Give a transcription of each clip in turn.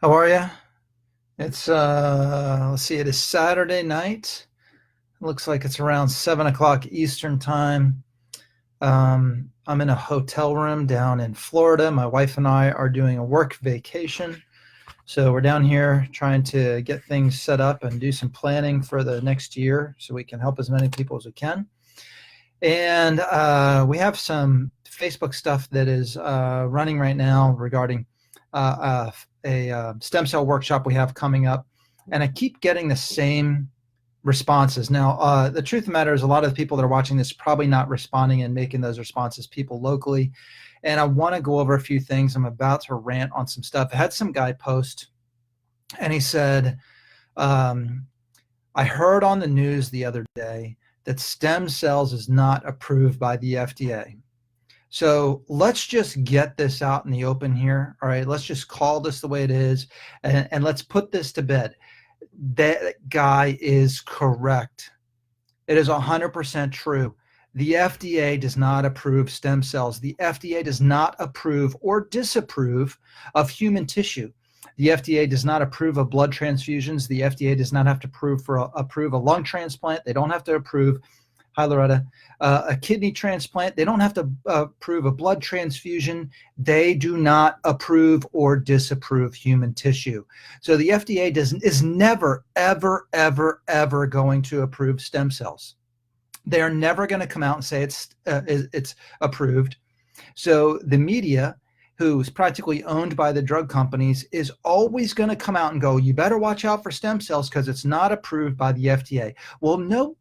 How are you? It's let's see, it is Saturday night. It looks like it's around 7 o'clock Eastern time. I'm in a hotel room down in Florida. My wife and I are doing a work vacation. So we're down here trying to get things set up and do some planning for the next year so we can help as many people as we can. And we have some Facebook stuff that is running right now regarding a stem cell workshop we have coming up. And I keep getting the same responses. Now, the truth of the matter is a lot of the people that are watching this probably not responding and making those responses people locally. And I want to go over a few things. I'm about to rant on some stuff. I had some guy post and he said, I heard on the news the other day that stem cells is not approved by the FDA. So let's just get this out in the open here. All right, let's just call this the way it is, and let's put this to bed. That guy is correct. It is 100% true. The FDA does not approve stem cells. The FDA does not approve or disapprove of human tissue. The FDA does not approve of blood transfusions. The FDA does not have to approve a lung transplant. They don't have to approve, hi Loretta, a kidney transplant. They don't have to approve a blood transfusion. They do not approve or disapprove human tissue. So the FDA is never, ever, ever, ever going to approve stem cells. They are never going to come out and say it's approved. So the media, who's practically owned by the drug companies, is always going to come out and go, you better watch out for stem cells because it's not approved by the FDA. Well, no,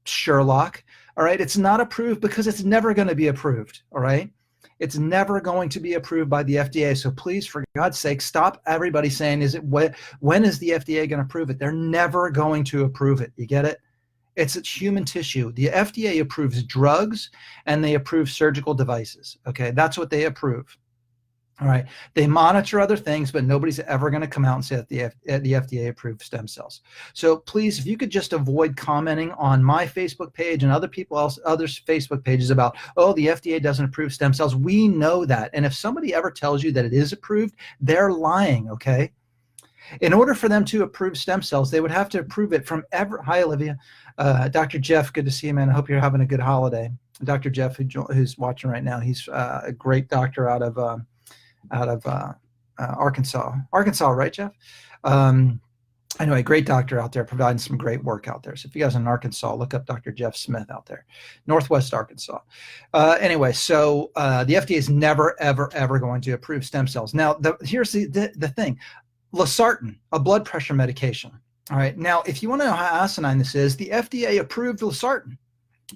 Sherlock, all right? It's not approved because it's never going to be approved, all right? It's never going to be approved by the FDA. So please, for God's sake, stop everybody saying, when is the FDA going to approve it? They're never going to approve it. You get it? It's human tissue. The FDA approves drugs and they approve surgical devices, okay? That's what they approve. All right. They monitor other things, but nobody's ever going to come out and say that the FDA approved stem cells. So please, if you could just avoid commenting on my Facebook page and others' Facebook pages about, oh, the FDA doesn't approve stem cells. We know that. And if somebody ever tells you that it is approved, they're lying, okay? In order for them to approve stem cells, they would have to approve it from hi, Olivia. Dr. Jeff, good to see you, man. I hope you're having a good holiday. Dr. Jeff, who's watching right now, he's a great doctor out of Arkansas, right, Jeff? Anyway, great doctor out there providing some great work out there. So if you guys are in Arkansas, look up Dr. Jeff Smith out there, Northwest Arkansas. Anyway, so the FDA is never, ever, ever going to approve stem cells. Now, here's the thing. Losartan, a blood pressure medication. All right. Now, if you want to know how asinine this is, the FDA approved losartan.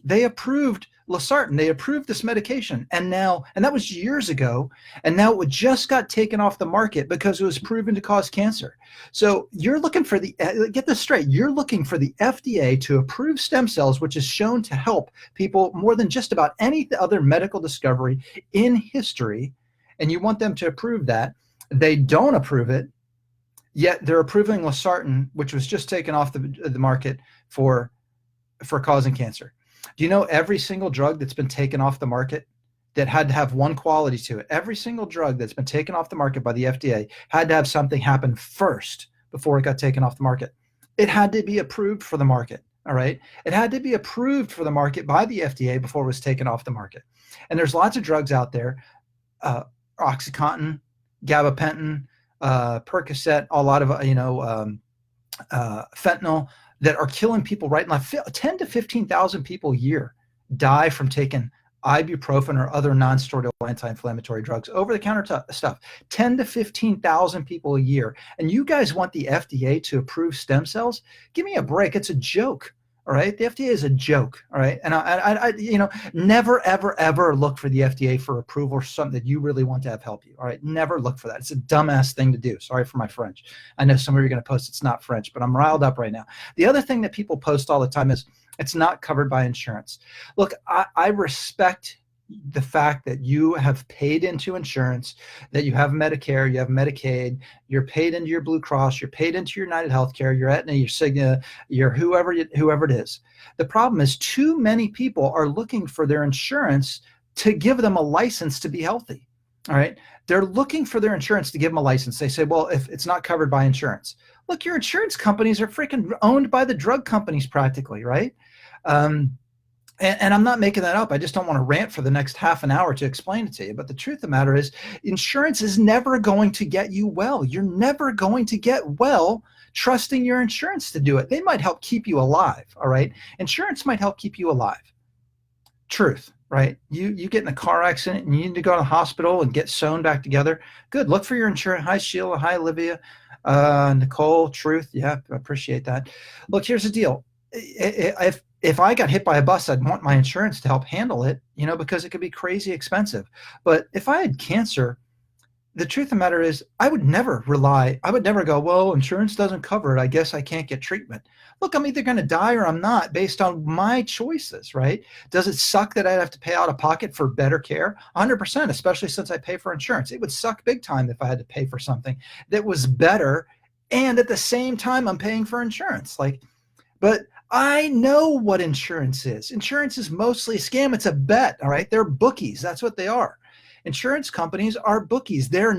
They approved losartan. They approved this medication. And that was years ago. And now it just got taken off the market because it was proven to cause cancer. So you're looking for get this straight. You're looking for the FDA to approve stem cells, which is shown to help people more than just about any other medical discovery in history. And you want them to approve that. They don't approve it. Yet they're approving losartan, which was just taken off the market for causing cancer. Do you know every single drug that's been taken off the market that had to have one quality to it? Every single drug that's been taken off the market by the FDA had to have something happen first before it got taken off the market. It had to be approved for the market, all right? It had to be approved for the market by the FDA before it was taken off the market. And there's lots of drugs out there, OxyContin, gabapentin, Percocet, a lot of, fentanyl, that are killing people right now. 10 to 15,000 people a year die from taking ibuprofen or other non-steroidal anti-inflammatory drugs, over-the-counter stuff. 10 to 15,000 people a year. And you guys want the FDA to approve stem cells? Give me a break. It's a joke. All right. The FDA is a joke. All right. And I never, ever, ever look for the FDA for approval or something that you really want to have help you. All right. Never look for that. It's a dumbass thing to do. Sorry for my French. I know some of you are going to post it's not French, but I'm riled up right now. The other thing that people post all the time is it's not covered by insurance. Look, I respect the fact that you have paid into insurance, that you have Medicare, you have Medicaid, you're paid into your Blue Cross, you're paid into your United Healthcare, your Aetna, your Cigna, your whoever it is. The problem is too many people are looking for their insurance to give them a license to be healthy. All right. They're looking for their insurance to give them a license. They say, well, if it's not covered by insurance, look, your insurance companies are freaking owned by the drug companies practically, right? Um, and I'm not making that up. I just don't want to rant for the next half an hour to explain it to you. But the truth of the matter is, insurance is never going to get you well. You're never going to get well trusting your insurance to do it. They might help keep you alive. All right. Insurance might help keep you alive. Truth, right? You get in a car accident and you need to go to the hospital and get sewn back together. Good. Look for your insurance. Hi, Sheila. Hi, Olivia. Nicole, truth. Yeah, I appreciate that. Look, here's the deal. If I got hit by a bus, I'd want my insurance to help handle it, because it could be crazy expensive. But if I had cancer, the truth of the matter is I would never go, well, insurance doesn't cover it. I guess I can't get treatment. Look, I'm either going to die or I'm not based on my choices, right? Does it suck that I'd have to pay out of pocket for better care? 100%, especially since I pay for insurance. It would suck big time if I had to pay for something that was better. And at the same time, I'm paying for insurance. But I know what insurance is. Insurance is mostly a scam. It's a bet. All right. They're bookies. That's what they are. Insurance companies are bookies. They're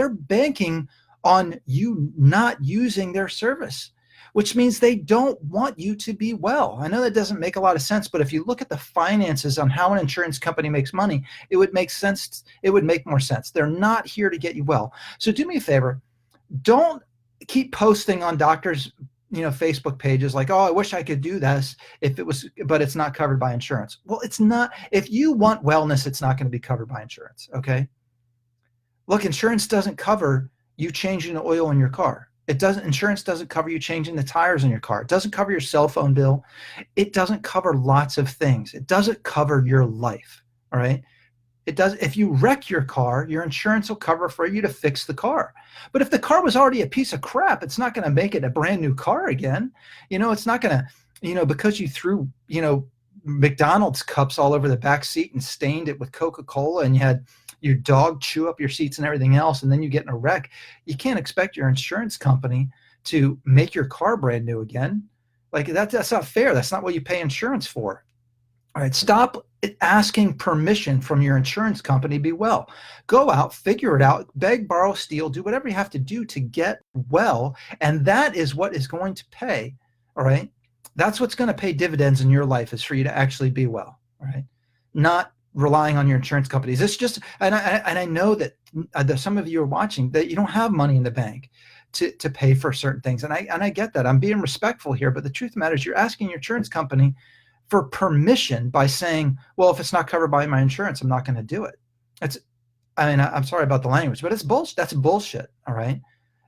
banking on you not using their service, which means they don't want you to be well. I know that doesn't make a lot of sense, but if you look at the finances on how an insurance company makes money, it would make sense. It would make more sense. They're not here to get you well. So do me a favor. Don't keep posting on doctors' Facebook pages like, oh, I wish I could do this but it's not covered by insurance. Well, it's not. If you want wellness, it's not going to be covered by insurance. Okay. Look, insurance doesn't cover you changing the oil in your car. Insurance doesn't cover you changing the tires in your car. It doesn't cover your cell phone bill. It doesn't cover lots of things. It doesn't cover your life. All right. It does. If you wreck your car, your insurance will cover for you to fix the car. But if the car was already a piece of crap, it's not going to make it a brand new car again. It's not going to, because you threw, McDonald's cups all over the back seat and stained it with Coca-Cola and you had your dog chew up your seats and everything else, and then you get in a wreck. You can't expect your insurance company to make your car brand new again. That's not fair. That's not what you pay insurance for. All right, stop asking permission from your insurance company to be well. Go out, figure it out, beg, borrow, steal, do whatever you have to do to get well, and that is what is going to pay, all right? That's what's going to pay dividends in your life, is for you to actually be well, all right? Not relying on your insurance companies. It's just, and I know that some of you are watching that you don't have money in the bank to pay for certain things, and I get that. I'm being respectful here, but the truth of the matter is you're asking your insurance company for permission by saying, well, if it's not covered by my insurance, I'm not going to do it. I'm sorry about the language, but it's bullshit. That's bullshit. All right.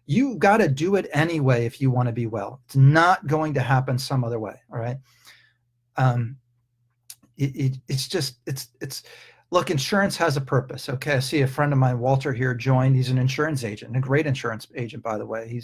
You got to do it anyway if you want to be well. It's not going to happen some other way. All right. Look, insurance has a purpose. Okay. I see a friend of mine, Walter, here joined. He's an insurance agent, a great insurance agent, by the way.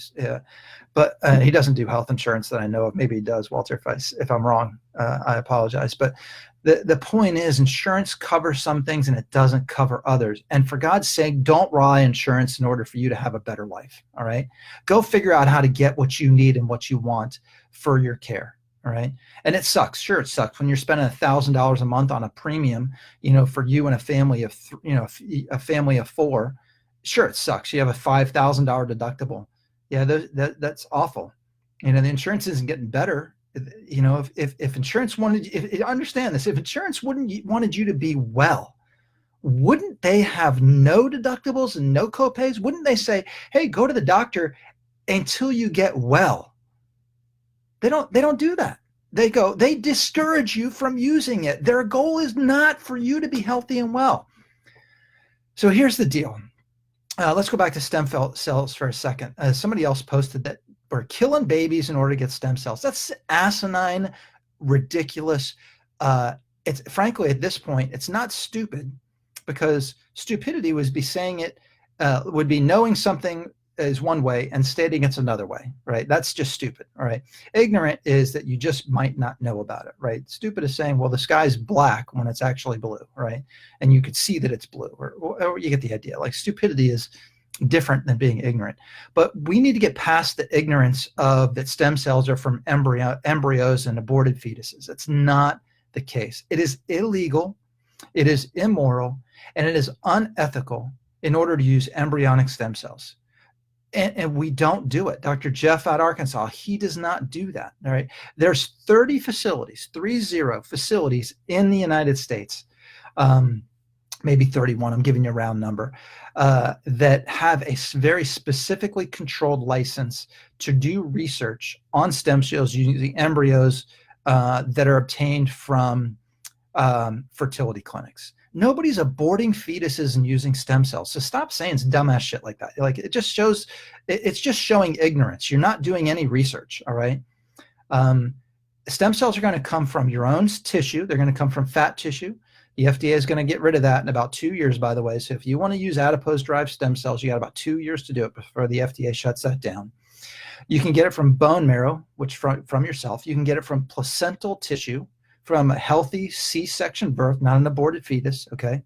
But he doesn't do health insurance that I know of. Maybe he does, Walter. If I'm wrong, I apologize. But the point is, insurance covers some things and it doesn't cover others. And for God's sake, don't rely on insurance in order for you to have a better life. All right. Go figure out how to get what you need and what you want for your care. All right. And it sucks. Sure, it sucks when you're spending $1,000 a month on a premium, for you and a family of, a family of four. Sure, it sucks. You have a $5,000 deductible. Yeah, that's awful. The insurance isn't getting better. If insurance understand this, if insurance wanted you to be well, wouldn't they have no deductibles and no copays? Wouldn't they say, hey, go to the doctor until you get well? They don't do that. They discourage you from using it. Their goal is not for you to be healthy and well. So here's the deal. Let's go back to stem cells for a second. Somebody else posted that we're killing babies in order to get stem cells. That's asinine, ridiculous. It's frankly, at this point, it's not stupid, because stupidity would be knowing something is one way and stating it's another way, right? That's just stupid, all right? Ignorant is that you just might not know about it, right? Stupid is saying, well, the sky's black when it's actually blue, right? And you could see that it's blue, or you get the idea. Stupidity is different than being ignorant. But we need to get past the ignorance of that stem cells are from embryos and aborted fetuses. It's not the case. It is illegal. It is immoral and it is unethical in order to use embryonic stem cells. And we don't do it. Dr. Jeff out of Arkansas, he does not do that. All right. There's 30 facilities, 30 facilities in the United States, maybe 31, I'm giving you a round number, that have a very specifically controlled license to do research on stem cells using embryos that are obtained from fertility clinics. Nobody's aborting fetuses and using stem cells. So stop saying dumbass shit like that. Like, it just shows, it's just showing ignorance. You're not doing any research. All right. Stem cells are going to come from your own tissue. They're going to come from fat tissue. The FDA is going to get rid of that in about 2 years, by the way. So if you want to use adipose-derived stem cells, you got about 2 years to do it before the FDA shuts that down. You can get it from bone marrow, which from yourself. You can get it from placental tissue, from a healthy C-section birth, not an aborted fetus, okay?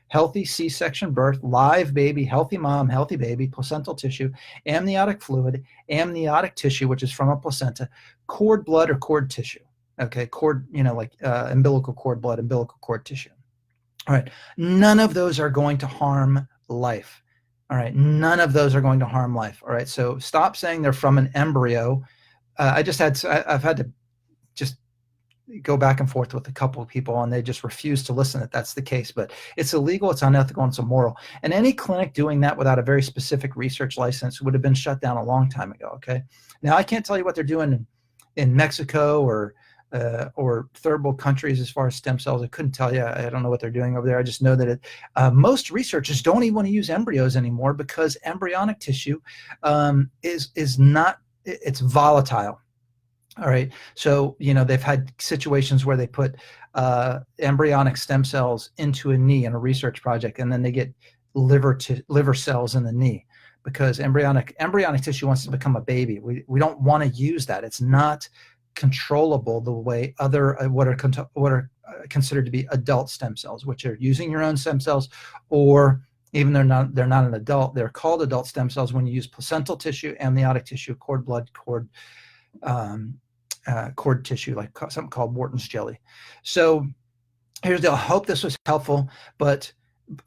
Healthy C-section birth, live baby, healthy mom, healthy baby, placental tissue, amniotic fluid, amniotic tissue, which is from a placenta, cord blood or cord tissue, okay? Cord, like umbilical cord blood, umbilical cord tissue. All right, none of those are going to harm life. All right, none of those are going to harm life. All right, so stop saying they're from an embryo. I've had to just go back and forth with a couple of people, and they just refuse to listen that that's the case. But it's illegal, it's unethical, and it's immoral. And any clinic doing that without a very specific research license would have been shut down a long time ago. Okay. Now I can't tell you what they're doing in Mexico or third world countries as far as stem cells. I couldn't tell you. I don't know what they're doing over there. I just know that most researchers don't even want to use embryos anymore because embryonic tissue is not. It's volatile. All right. So, they've had situations where they put embryonic stem cells into a knee in a research project, and then they get liver cells in the knee because embryonic tissue wants to become a baby. We don't want to use that. It's not controllable the way other what are considered to be adult stem cells, which are using your own stem cells, or even they're not an adult. They're called adult stem cells when you use placental tissue, amniotic tissue, cord blood, cord tissue, like something called Wharton's jelly. So here's the deal. I hope this was helpful, but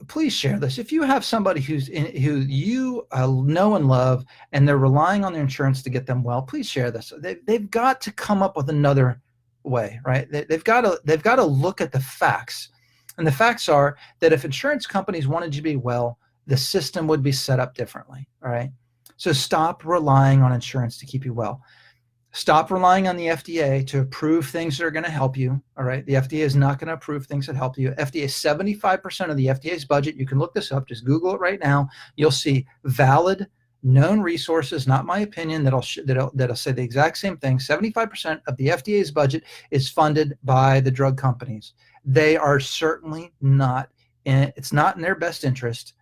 please share this. If you have somebody who you know and love, and they're relying on their insurance to get them well, please share this. They've got to come up with another way, right? They've got to look at the facts. And the facts are that if insurance companies wanted you to be well, the system would be set up differently, all right? So stop relying on insurance to keep you well. Stop relying on the FDA to approve things that are going to help you. All right. The FDA is not going to approve things that help you. FDA, 75% of the FDA's budget. You can look this up. Just Google it right now. You'll see valid, known resources, not my opinion, that'll say the exact same thing. 75% of the FDA's budget is funded by the drug companies. They are certainly not, it's not in their best interest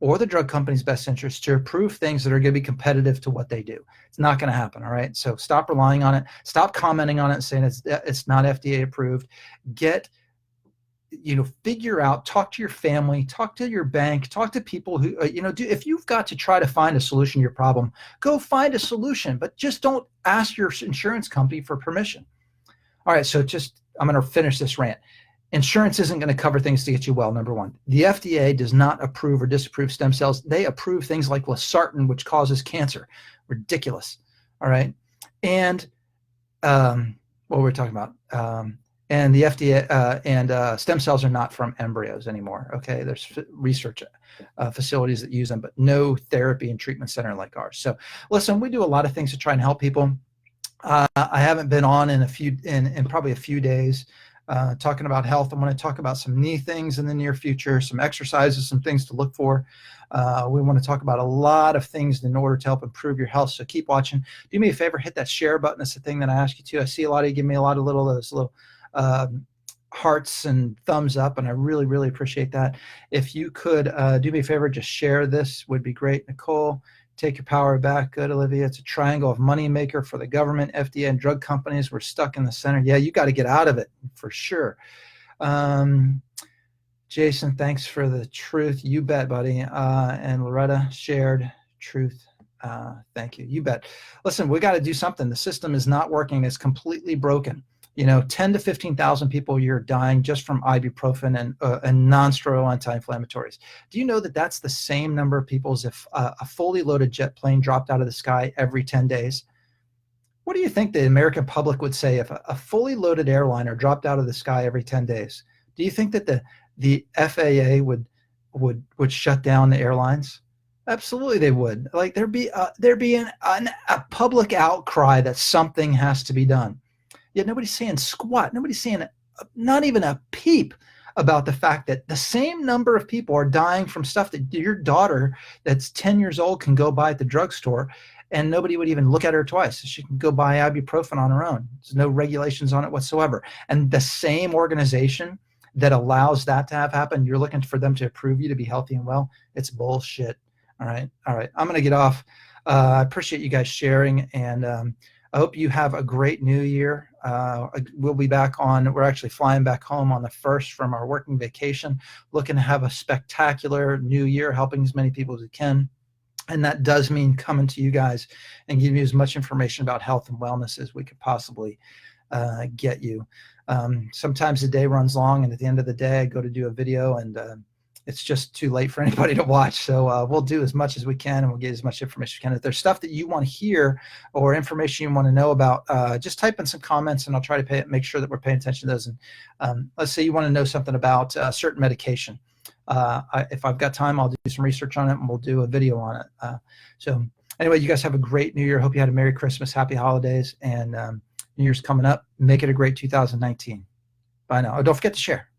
or the drug company's best interest to approve things that are going to be competitive to what they do. It's not going to happen. All right. So stop relying on it. Stop commenting on it and saying it's not FDA approved. Figure out, talk to your family, talk to your bank, talk to people who, if you've got to try to find a solution to your problem, go find a solution, but just don't ask your insurance company for permission. All right. So I'm going to finish this rant. Insurance isn't going to cover things to get you well, number one. The FDA does not approve or disapprove stem cells. They approve things like losartan, which causes cancer. Ridiculous. All right. And what were we talking about? And the FDA and stem cells are not from embryos anymore. Okay. There's research facilities that use them, but no therapy and treatment center like ours. So listen, we do a lot of things to try and help people. I haven't been on in probably a few days. Talking about health. I'm going to talk about some knee things in the near future, some exercises, some things to look for. We want to talk about a lot of things in order to help improve your health. So keep watching. Do me a favor, hit that share button. That's the thing that I ask you to. I see a lot of you give me a lot of those little hearts and thumbs up, and I really, really appreciate that. If you could do me a favor, just share this, would be great. Nicole, take your power back. Good, Olivia. It's a triangle of moneymaker for the government, FDA, and drug companies. We're stuck in the center. Yeah, you got to get out of it for sure. Jason, thanks for the truth. You bet, buddy. And Loretta shared truth. Thank you. You bet. Listen, we got to do something. The system is not working. It's completely broken. 10 to 15,000 people a year dying just from ibuprofen and non-steroidal anti-inflammatories. Do you know that that's the same number of people as if a fully loaded jet plane dropped out of the sky every 10 days? What do you think the American public would say if a fully loaded airliner dropped out of the sky every 10 days? Do you think that the FAA would shut down the airlines? Absolutely, they would. Like there'd be a public outcry that something has to be done. Yet nobody's saying squat. Nobody's saying not even a peep about the fact that the same number of people are dying from stuff that your daughter that's 10 years old can go buy at the drugstore, and nobody would even look at her twice. She can go buy ibuprofen on her own. There's no regulations on it whatsoever. And the same organization that allows that to have happen, you're looking for them to approve you to be healthy and well. It's bullshit. All right. I'm going to get off. I appreciate you guys sharing, and I hope you have a great new year. We'll be back we're actually flying back home on the 1st from our working vacation, looking to have a spectacular new year, helping as many people as we can. And that does mean coming to you guys and giving you as much information about health and wellness as we could possibly get you. Sometimes the day runs long, and at the end of the day, I go to do a video, and it's just too late for anybody to watch. So we'll do as much as we can, and we'll get as much information as we can. If there's stuff that you want to hear or information you want to know about, just type in some comments, and I'll try to make sure that we're paying attention to those. And let's say you want to know something about certain medication. If I've got time, I'll do some research on it, and we'll do a video on it. So anyway, you guys have a great new year. Hope you had a Merry Christmas, Happy Holidays, and New Year's coming up. Make it a great 2019. Bye now. Oh, don't forget to share.